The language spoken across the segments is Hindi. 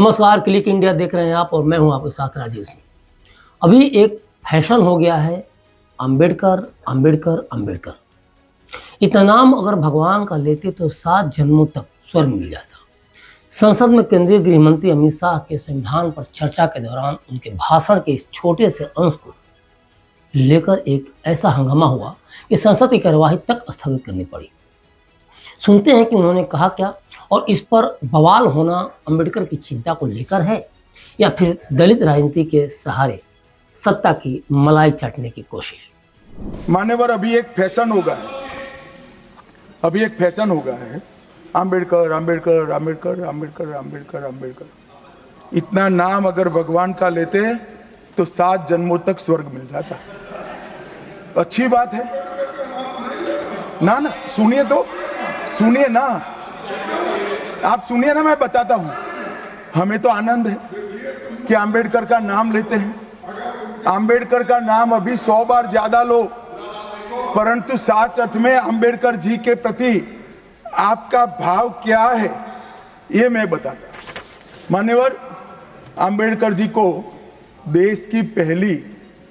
नमस्कार, क्लिक इंडिया देख रहे हैं आप और मैं हूं आपके साथ राजीव सिंह। अभी एक फैशन हो गया है अंबेडकर अंबेडकर अंबेडकर। इतना नाम अगर भगवान का लेते तो 7 जन्मों तक स्वर्ग मिल जाता। संसद में केंद्रीय गृह मंत्री अमित शाह के संविधान पर चर्चा के दौरान उनके भाषण के इस छोटे से अंश को लेकर एक ऐसा हंगामा हुआ कि संसद की कार्यवाही तक स्थगित करनी पड़ी। सुनते हैं कि उन्होंने कहा क्या और इस पर बवाल होना अंबेडकर की चिंता को लेकर है या फिर दलित राजनीति के सहारे सत्ता की मलाई चाटने की कोशिश। मान्यवर, अभी एक फैशन हो गया है अंबेडकर अंबेडकर अंबेडकर अंबेडकर अंबेडकर अंबेडकर। इतना नाम अगर भगवान का लेते तो 7 जन्मों तक स्वर्ग मिल जाता। अच्छी बात है ना। सुनिए तो, सुनिए ना, आप सुनिए ना, मैं बताता हूं। हमें तो आनंद है कि अंबेडकर का नाम लेते हैं। अंबेडकर का नाम अभी 100 बार ज्यादा लो, परंतु साथ अर्थ में अंबेडकर जी के प्रति आपका भाव क्या है ये मैं बताता हूं। मान्यवर, अंबेडकर जी को देश की पहली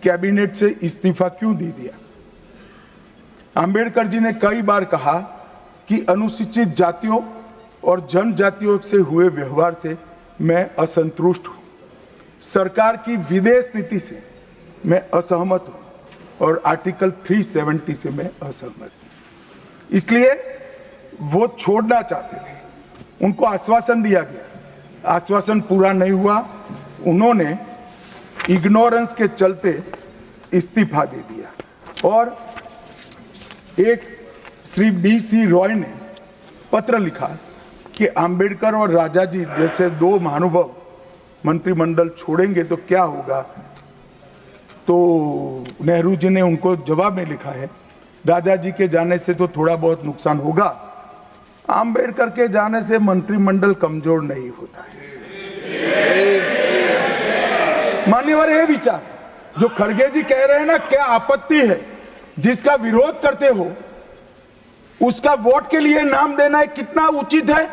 कैबिनेट से इस्तीफा क्यों दे दिया? अंबेडकर जी ने कई बार कहा कि अनुसूचित जातियों और जनजातियों से हुए व्यवहार से मैं असंतुष्ट हूं। सरकार की विदेश नीति से मैं असहमत हूं और आर्टिकल 370 से मैं असहमत हूं। इसलिए वो छोड़ना चाहते थे। उनको आश्वासन दिया गया, आश्वासन पूरा नहीं हुआ। उन्होंने इग्नोरेंस के चलते इस्तीफा दे दिया और एक श्री BC रॉय ने पत्र लिखा कि अंबेडकर और राजा जी जैसे 2 महानुभाव मंत्रिमंडल छोड़ेंगे तो क्या होगा। तो नेहरू जी ने उनको जवाब में लिखा है, राजा जी के जाने से तो थोड़ा बहुत नुकसान होगा, अंबेडकर के जाने से मंत्रिमंडल कमजोर नहीं होता है। मान्यवर, ये विचार जो खड़गे जी कह रहे हैं ना, क्या आपत्ति है? जिसका विरोध करते हो उसका वोट के लिए नाम देना कितना उचित है?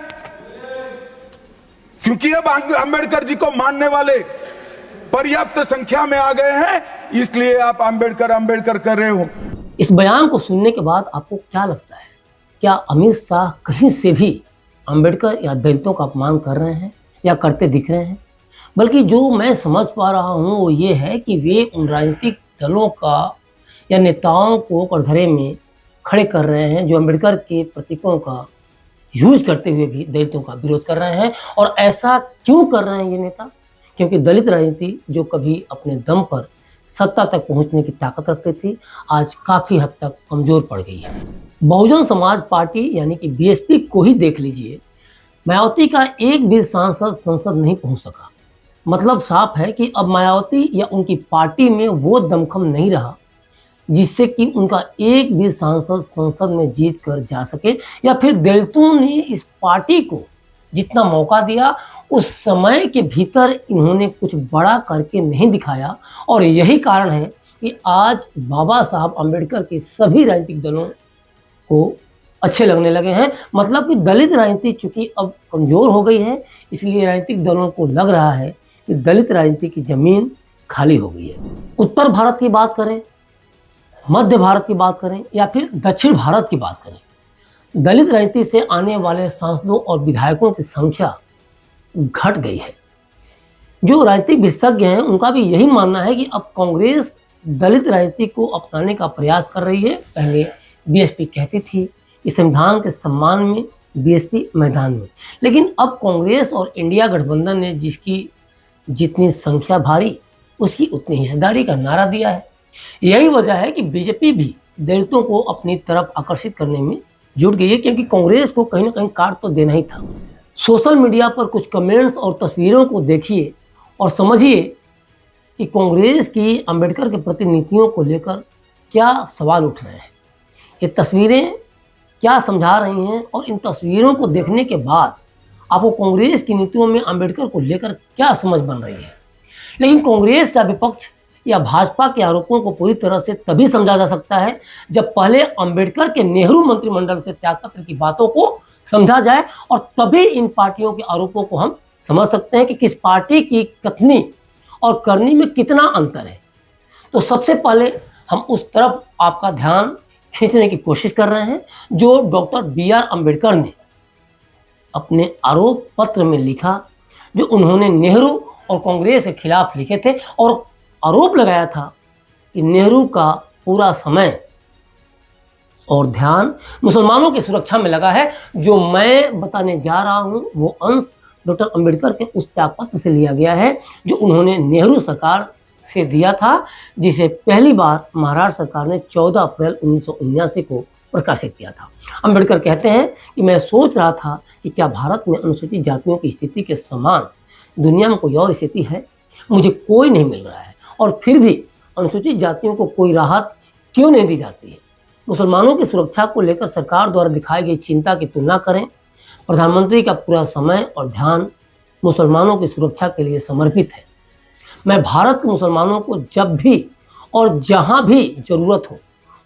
क्योंकि अब अंबेडकर जी को मानने वाले पर्याप्त संख्या में आ गए हैं, इसलिए आप अंबेडकर अंबेडकर कर रहे हो। इस बयान को सुनने के बाद आपको क्या लगता है? क्या अमित शाह कहीं से भी अंबेडकर या दलितों का अपमान कर रहे हैं या करते दिख रहे हैं? बल्कि जो मैं समझ पा रहा हूं वो ये है कि वे उन राजनीतिक दलों का या नेताओं को कटघरे में खड़े कर रहे हैं जो अंबेडकर के प्रतीकों का यूज करते हुए भी दलितों का विरोध कर रहे हैं। और ऐसा क्यों कर रहे हैं ये नेता? क्योंकि दलित राजनीति जो कभी अपने दम पर सत्ता तक पहुंचने की ताकत रखती थी, आज काफ़ी हद तक कमज़ोर पड़ गई है। बहुजन समाज पार्टी यानी कि BSP को ही देख लीजिए, मायावती का एक भी सांसद संसद नहीं पहुंच सका। मतलब साफ है कि अब मायावती या उनकी पार्टी में वो दमखम नहीं रहा जिससे कि उनका एक भी सांसद संसद में जीत कर जा सके, या फिर दलितों ने इस पार्टी को जितना मौका दिया उस समय के भीतर इन्होंने कुछ बड़ा करके नहीं दिखाया। और यही कारण है कि आज बाबा साहब अम्बेडकर के सभी राजनीतिक दलों को अच्छे लगने लगे हैं। मतलब कि दलित राजनीति चूंकि अब कमज़ोर हो गई है, इसलिए राजनीतिक दलों को लग रहा है कि दलित राजनीति की ज़मीन खाली हो गई है। उत्तर भारत की बात करें, मध्य भारत की बात करें या फिर दक्षिण भारत की बात करें, दलित राजनीति से आने वाले सांसदों और विधायकों की संख्या घट गई है। जो राजनीतिक विशेषज्ञ हैं उनका भी यही मानना है कि अब कांग्रेस दलित राजनीति को अपनाने का प्रयास कर रही है। पहले BSP कहती थी कि संविधान के सम्मान में BSP मैदान में, लेकिन अब कांग्रेस और इंडिया गठबंधन ने जिसकी जितनी संख्या भारी उसकी उतनी हिस्सेदारी का नारा दिया है। यही वजह है कि BJP भी दलितों को अपनी तरफ आकर्षित करने में जुट गई है, क्योंकि कांग्रेस को कहीं ना कहीं काट तो देना ही था। सोशल मीडिया पर कुछ कमेंट्स और तस्वीरों को देखिए और समझिए कि कांग्रेस की अंबेडकर के प्रति नीतियों को लेकर क्या सवाल उठ रहे हैं। ये तस्वीरें क्या समझा रही हैं और इन तस्वीरों को देखने के बाद आपको कांग्रेस की नीतियों में अंबेडकर को लेकर क्या समझ बन रही है। लेकिन कांग्रेस या विपक्ष या भाजपा के आरोपों को पूरी तरह से तभी समझा जा सकता है जब पहले अंबेडकर के नेहरू मंत्रिमंडल से त्यागपत्र की बातों को समझा जाए और तभी इन पार्टियों के आरोपों को हम समझ सकते हैं कि किस पार्टी की कथनी और करनी में कितना अंतर है। तो सबसे पहले हम उस तरफ आपका ध्यान खींचने की कोशिश कर रहे हैं जो डॉक्टर बी.आर. अम्बेडकर ने अपने आरोप पत्र में लिखा, जो उन्होंने नेहरू और कांग्रेस के खिलाफ लिखे थे और आरोप लगाया था कि नेहरू का पूरा समय और ध्यान मुसलमानों की सुरक्षा में लगा है। जो मैं बताने जा रहा हूं वो अंश डॉक्टर अंबेडकर के उस त्यागपत्र से लिया गया है जो उन्होंने नेहरू सरकार से दिया था, जिसे पहली बार महाराष्ट्र सरकार ने 14 अप्रैल 1979 को प्रकाशित किया था। अंबेडकर कहते हैं कि मैं सोच रहा था कि क्या भारत में अनुसूचित जातियों की स्थिति के समान दुनिया में कोई और स्थिति है। मुझे कोई नहीं मिल रहा है और फिर भी अनुसूचित जातियों को कोई राहत क्यों नहीं दी जाती है। मुसलमानों की सुरक्षा को लेकर सरकार द्वारा दिखाई गई चिंता की तुलना करें। प्रधानमंत्री का पूरा समय और ध्यान मुसलमानों की सुरक्षा के लिए समर्पित है। मैं भारत के मुसलमानों को जब भी और जहां भी जरूरत हो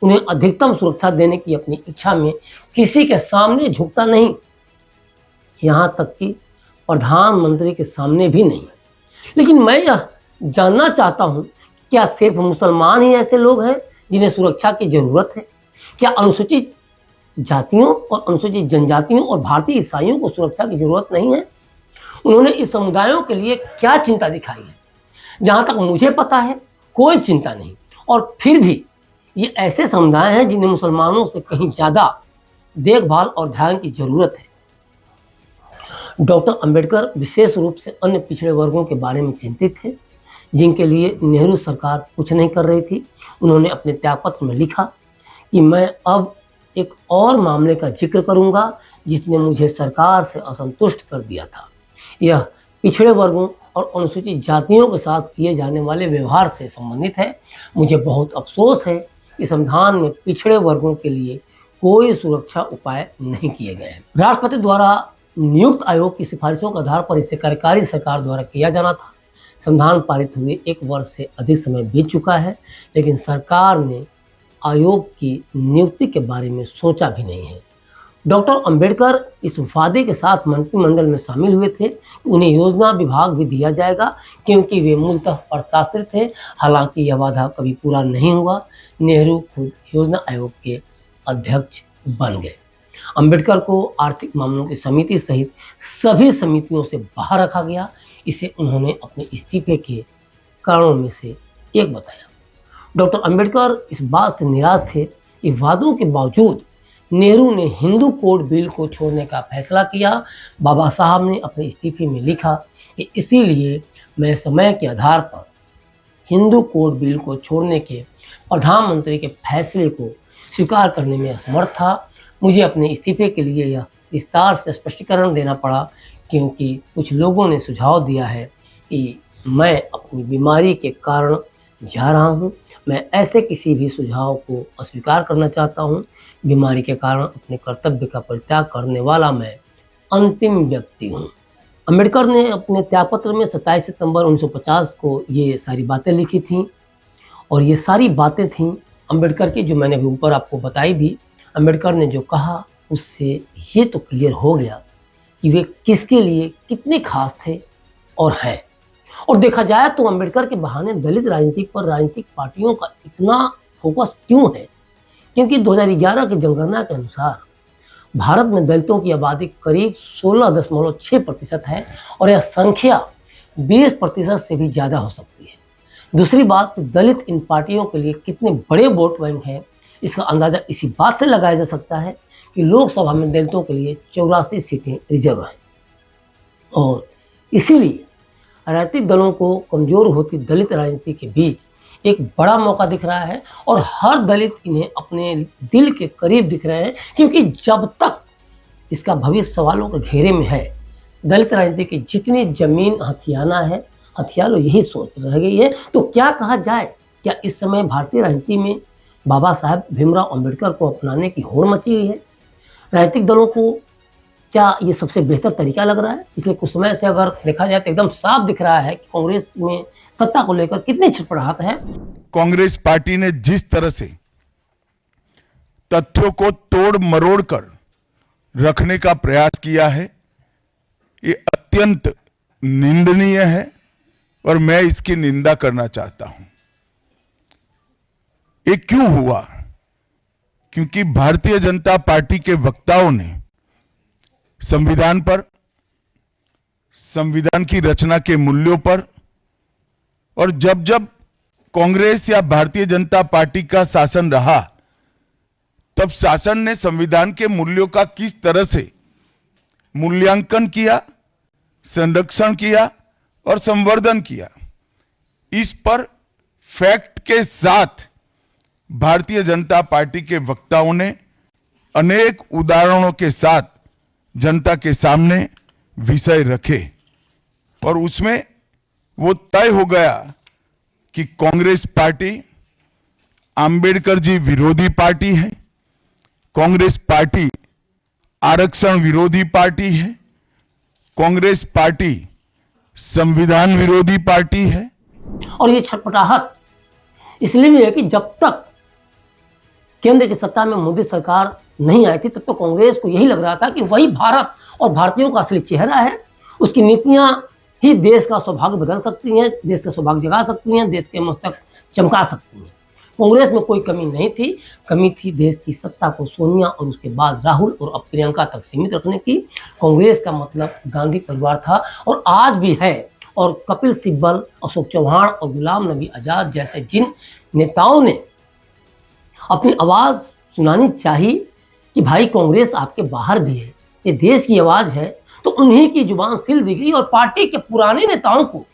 उन्हें अधिकतम सुरक्षा देने की अपनी इच्छा में किसी के सामने झुकता नहीं, यहां तक कि प्रधानमंत्री के सामने भी नहीं। लेकिन मैं यह जानना चाहता हूं, क्या सिर्फ मुसलमान ही ऐसे लोग हैं जिन्हें सुरक्षा की जरूरत है? क्या अनुसूचित जातियों और अनुसूचित जनजातियों और भारतीय ईसाइयों को सुरक्षा की जरूरत नहीं है? उन्होंने इस समुदायों के लिए क्या चिंता दिखाई है? जहां तक मुझे पता है कोई चिंता नहीं। और फिर भी ये ऐसे समुदाय हैं जिन्हें मुसलमानों से कहीं ज़्यादा देखभाल और ध्यान की जरूरत है। डॉक्टर अंबेडकर विशेष रूप से अन्य पिछड़े वर्गों के बारे में चिंतित थे, जिनके लिए नेहरू सरकार कुछ नहीं कर रही थी। उन्होंने अपने त्यागपत्र में लिखा कि मैं अब एक और मामले का जिक्र करूंगा जिसने मुझे सरकार से असंतुष्ट कर दिया था। यह पिछड़े वर्गों और अनुसूचित जातियों के साथ किए जाने वाले व्यवहार से संबंधित है। मुझे बहुत अफसोस है कि संविधान में पिछड़े वर्गों के लिए कोई सुरक्षा उपाय नहीं किए गए हैं। राष्ट्रपति द्वारा नियुक्त आयोग की सिफारिशों के आधार पर इसे कार्यकारी सरकार द्वारा किया जाना था। संविधान पारित हुए 1 वर्ष से अधिक समय बीत चुका है, लेकिन सरकार ने आयोग की नियुक्ति के बारे में सोचा भी नहीं है। डॉक्टर अंबेडकर इस वादे के साथ मंत्रिमंडल में शामिल हुए थे कि उन्हें योजना विभाग भी दिया जाएगा, क्योंकि वे मूलतः अर्थशास्त्री थे। हालांकि यह वादा कभी पूरा नहीं हुआ। नेहरू खुद योजना आयोग के अध्यक्ष बन गए। अंबेडकर को आर्थिक मामलों की समिति सहित सभी समितियों से बाहर रखा गया। इसे उन्होंने अपने इस्तीफे के कारणों में से एक बताया। डॉक्टर अंबेडकर इस बात से निराश थे कि वादों के बावजूद नेहरू ने हिंदू कोड बिल को छोड़ने का फैसला किया। बाबा साहब ने अपने इस्तीफे में लिखा कि इसीलिए मैं समय के आधार पर हिंदू कोड बिल को छोड़ने के प्रधानमंत्री के फैसले को स्वीकार करने में असमर्थ था। मुझे अपने इस्तीफे के लिए यह विस्तार से स्पष्टीकरण देना पड़ा, क्योंकि कुछ लोगों ने सुझाव दिया है कि मैं अपनी बीमारी के कारण जा रहा हूँ। मैं ऐसे किसी भी सुझाव को अस्वीकार करना चाहता हूँ। बीमारी के कारण अपने कर्तव्य का परित्याग करने वाला मैं अंतिम व्यक्ति हूँ। अंबेडकर ने अपने त्यागपत्र में 27 सितंबर 1950 को ये सारी बातें लिखी थीं, और ये सारी बातें थीं अंबेडकर की जो मैंने अभी ऊपर आपको बताई भी। अंबेडकर ने जो कहा उससे ये तो क्लियर हो गया कि वे किसके लिए कितने खास थे और हैं। और देखा जाए तो अंबेडकर के बहाने दलित राजनीति पर राजनीतिक पार्टियों का इतना फोकस क्यों है? क्योंकि 2011 की जनगणना के अनुसार भारत में दलितों की आबादी करीब 16.6% है और यह संख्या 20% से भी ज़्यादा हो सकती है। दूसरी बात, दलित इन पार्टियों के लिए कितने बड़े वोट बैंक हैं, इसका अंदाज़ा इसी बात से लगाया जा सकता है कि लोकसभा में दलितों के लिए 84 सीटें रिजर्व हैं। और इसीलिए राजनीतिक दलों को कमज़ोर होती दलित राजनीति के बीच एक बड़ा मौका दिख रहा है, और हर दलित इन्हें अपने दिल के करीब दिख रहे हैं, क्योंकि जब तक इसका भविष्य सवालों के घेरे में है, दलित राजनीति की जितनी जमीन हथियाना है, हथिया लो, यही सोच रह गई है। तो क्या कहा जाए, क्या इस समय भारतीय राजनीति में बाबा साहब भीमराव अंबेडकर को अपनाने की होड़ मची हुई है? राजनीतिक दलों को क्या ये सबसे बेहतर तरीका लग रहा है? पिछले कुछ समय से अगर देखा जाए तो एकदम साफ दिख रहा है कि कांग्रेस में सत्ता को लेकर कितनी छटपटाहट है। कांग्रेस पार्टी ने जिस तरह से तथ्यों को तोड़ मरोड़ कर रखने का प्रयास किया है, ये अत्यंत निंदनीय है और मैं इसकी निंदा करना चाहता हूं। ये क्यों हुआ? क्योंकि भारतीय जनता पार्टी के वक्ताओं ने संविधान पर, संविधान की रचना के मूल्यों पर, और जब जब कांग्रेस या भारतीय जनता पार्टी का शासन रहा तब शासन ने संविधान के मूल्यों का किस तरह से मूल्यांकन किया, संरक्षण किया और संवर्धन किया, इस पर फैक्ट के साथ भारतीय जनता पार्टी के वक्ताओं ने अनेक उदाहरणों के साथ जनता के सामने विषय रखे और उसमें वो तय हो गया कि कांग्रेस पार्टी आंबेडकर जी विरोधी पार्टी है, कांग्रेस पार्टी आरक्षण विरोधी पार्टी है, कांग्रेस पार्टी संविधान विरोधी पार्टी है। और ये छटपटाहट इसलिए भी है कि जब तक केंद्र की सत्ता में मोदी सरकार नहीं आई थी तब तो कांग्रेस को यही लग रहा था कि वही भारत और भारतीयों का असली चेहरा है। उसकी नीतियां ही देश का सौभाग्य बदल सकती हैं, देश का सौभाग्य जगा सकती हैं, देश के मस्तक चमका सकती हैं। कांग्रेस में कोई कमी नहीं थी, कमी थी देश की सत्ता को सोनिया और उसके बाद राहुल और अब प्रियंका तक सीमित रखने की। कांग्रेस का मतलब गांधी परिवार था और आज भी है। और कपिल सिब्बल, अशोक चौहान और गुलाम नबी आजाद जैसे जिन नेताओं ने अपनी आवाज सुनानी चाहिए कि भाई कांग्रेस आपके बाहर भी है, ये देश की आवाज है, तो उन्हीं की जुबान सील दी गई और पार्टी के पुराने नेताओं को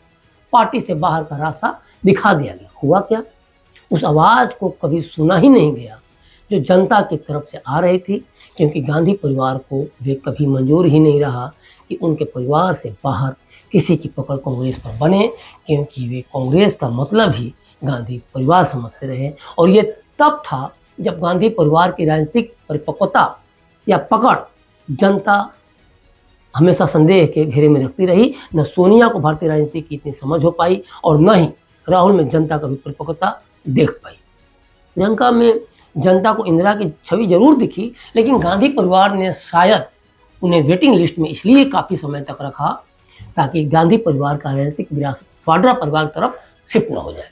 पार्टी से बाहर का रास्ता दिखा दिया गया। हुआ क्या? उस आवाज को कभी सुना ही नहीं गया जो जनता की तरफ से आ रही थी, क्योंकि गांधी परिवार को वे कभी मंजूर ही नहीं रहा कि उनके परिवार से बाहर किसी की पकड़ कांग्रेस पर बने, क्योंकि वे कांग्रेस का मतलब ही गांधी परिवार समझते रहे। और ये तब था जब गांधी परिवार की राजनीतिक परिपक्वता या पकड़ जनता हमेशा संदेह के घेरे में रखती रही। न सोनिया को भारतीय राजनीति की इतनी समझ हो पाई और न ही राहुल में जनता का भी परिपक्वता देख पाई। प्रियंका में जनता को इंदिरा की छवि जरूर दिखी, लेकिन गांधी परिवार ने शायद उन्हें वेटिंग लिस्ट में इसलिए काफ़ी समय तक रखा ताकि गांधी परिवार का राजनीतिक विरासत वाड्रा परिवार की तरफ शिफ्ट न हो जाए।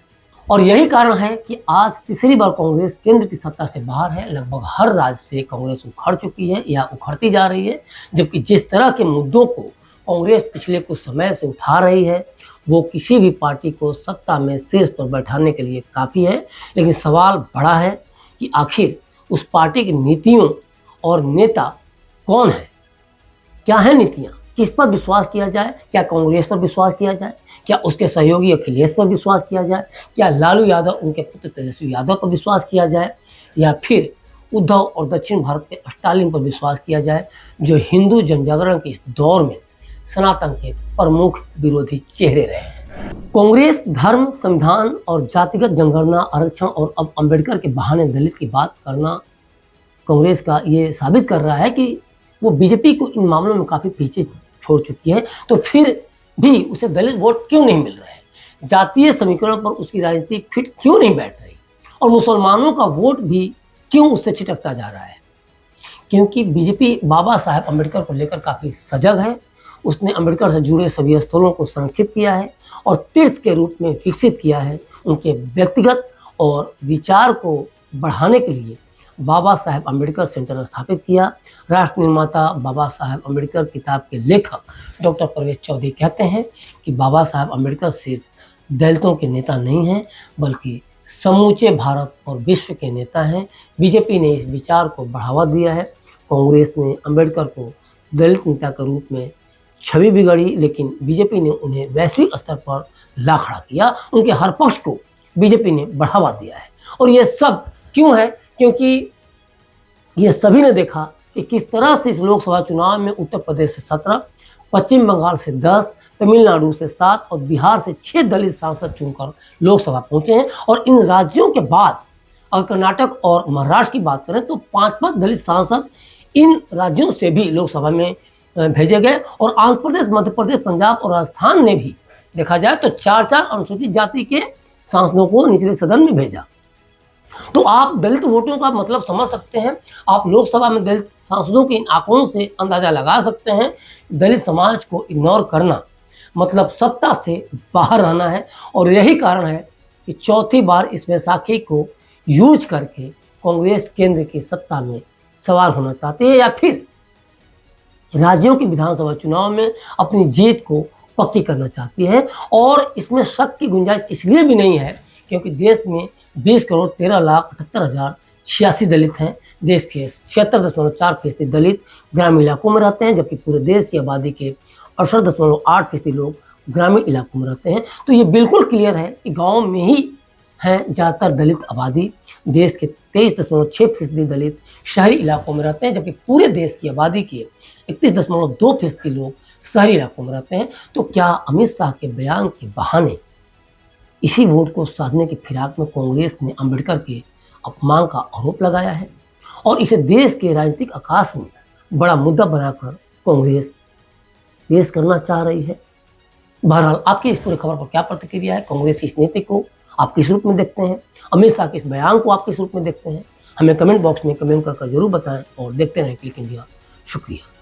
और यही कारण है कि आज तीसरी बार कांग्रेस केंद्र की सत्ता से बाहर है। लगभग हर राज्य से कांग्रेस उखड़ चुकी है या उखड़ती जा रही है, जबकि जिस तरह के मुद्दों को कांग्रेस पिछले कुछ समय से उठा रही है वो किसी भी पार्टी को सत्ता में शीर्ष पर बैठाने के लिए काफ़ी है। लेकिन सवाल बड़ा है कि आखिर उस पार्टी की नीतियों और नेता कौन है, क्या है नीतियाँ, किस पर विश्वास किया जाए? क्या कांग्रेस पर विश्वास किया जाए? क्या उसके सहयोगी अखिलेश पर विश्वास किया जाए? क्या लालू यादव उनके पुत्र तेजस्वी यादव पर विश्वास किया जाए? या फिर उद्धव और दक्षिण भारत के स्टालिन पर विश्वास किया जाए, जो हिंदू जनजागरण के इस दौर में सनातन के प्रमुख विरोधी चेहरे रहे हैं? कांग्रेस धर्म, संविधान और जातिगत जनगणना, आरक्षण और अब अम्बेडकर के बहाने दलित की बात करना कांग्रेस का ये साबित कर रहा है कि वो बीजेपी को इन मामलों में काफ़ी पीछे छोड़ चुकी है। तो फिर भी उसे दलित वोट क्यों नहीं मिल रहे? जातीय समीकरण पर उसकी राजनीति फिट क्यों नहीं बैठ रही? और मुसलमानों का वोट भी क्यों उससे छिटकता जा रहा है? क्योंकि बीजेपी बाबा साहेब अम्बेडकर को लेकर काफ़ी सजग है। उसने अम्बेडकर से जुड़े सभी स्थलों को संरक्षित किया है और तीर्थ के रूप में विकसित किया है। उनके व्यक्तिगत और विचार को बढ़ाने के लिए बाबा साहेब अम्बेडकर सेंटर स्थापित किया। राष्ट्र निर्माता बाबा साहेब अम्बेडकर किताब के लेखक डॉक्टर परवेज चौधरी कहते हैं कि बाबा साहेब अम्बेडकर सिर्फ दलितों के नेता नहीं हैं, बल्कि समूचे भारत और विश्व के नेता हैं। बीजेपी ने इस विचार को बढ़ावा दिया है। कांग्रेस ने अम्बेडकर को दलित नेता के रूप में छवि बिगड़ी, लेकिन बीजेपी ने उन्हें वैश्विक स्तर पर ला खड़ा किया। उनके हर पक्ष को बीजेपी ने बढ़ावा दिया है। और ये सब क्यों है? क्योंकि ये सभी ने देखा कि किस तरह से इस लोकसभा चुनाव में उत्तर प्रदेश से 17, पश्चिम बंगाल से 10, तमिलनाडु से 7 और बिहार से 6 दलित सांसद चुनकर लोकसभा पहुंचे हैं। और इन राज्यों के बाद अगर कर्नाटक और महाराष्ट्र की बात करें तो 5 दलित सांसद इन राज्यों से भी लोकसभा में भेजे गए। और आंध्र प्रदेश, मध्य प्रदेश, पंजाब और राजस्थान ने भी देखा जाए तो 4 अनुसूचित जाति के सांसदों को निचले सदन में भेजा। तो आप दलित वोटों का मतलब समझ सकते हैं। आप लोकसभा में दलित सांसदों के इन आंकड़ों से अंदाजा लगा सकते हैं। दलित समाज को इग्नोर करना मतलब सत्ता से बाहर रहना है। और यही कारण है कि चौथी बार इस वैसाखी को यूज करके कांग्रेस केंद्र की सत्ता में सवार होना चाहती है या फिर राज्यों की विधानसभा चुनाव में अपनी जीत को पक्की करना चाहती है। और इसमें शक की गुंजाइश इसलिए भी नहीं है क्योंकि देश में 20,13,78,086 दलित हैं। देश के 76.4% दलित ग्रामीण इलाकों में रहते हैं, जबकि पूरे देश की आबादी के 68.8% लोग ग्रामीण इलाकों में रहते हैं। तो ये बिल्कुल क्लियर है कि गाँव में ही हैं ज़्यादातर दलित आबादी। देश के 23.6% दलित शहरी इलाकों में रहते हैं, जबकि पूरे देश की आबादी के 31.2% लोग शहरी इलाकों में रहते हैं। तो क्या अमित शाह के बयान के बहाने इसी वोट को साधने की फिराक में कांग्रेस ने अंबेडकर के अपमान का आरोप लगाया है और इसे देश के राजनीतिक आकाश में बड़ा मुद्दा बनाकर कांग्रेस पेश करना चाह रही है? बहरहाल आपकी इस पूरी खबर पर क्या प्रतिक्रिया है? कांग्रेस की इस नीति को आप किस रूप में देखते हैं? अमित शाह के इस बयान को आप किस रूप में देखते हैं? हमें कमेंट बॉक्स में कमेंट कर जरूर बताएं और देखते रहें क्लिक इंडिया। शुक्रिया।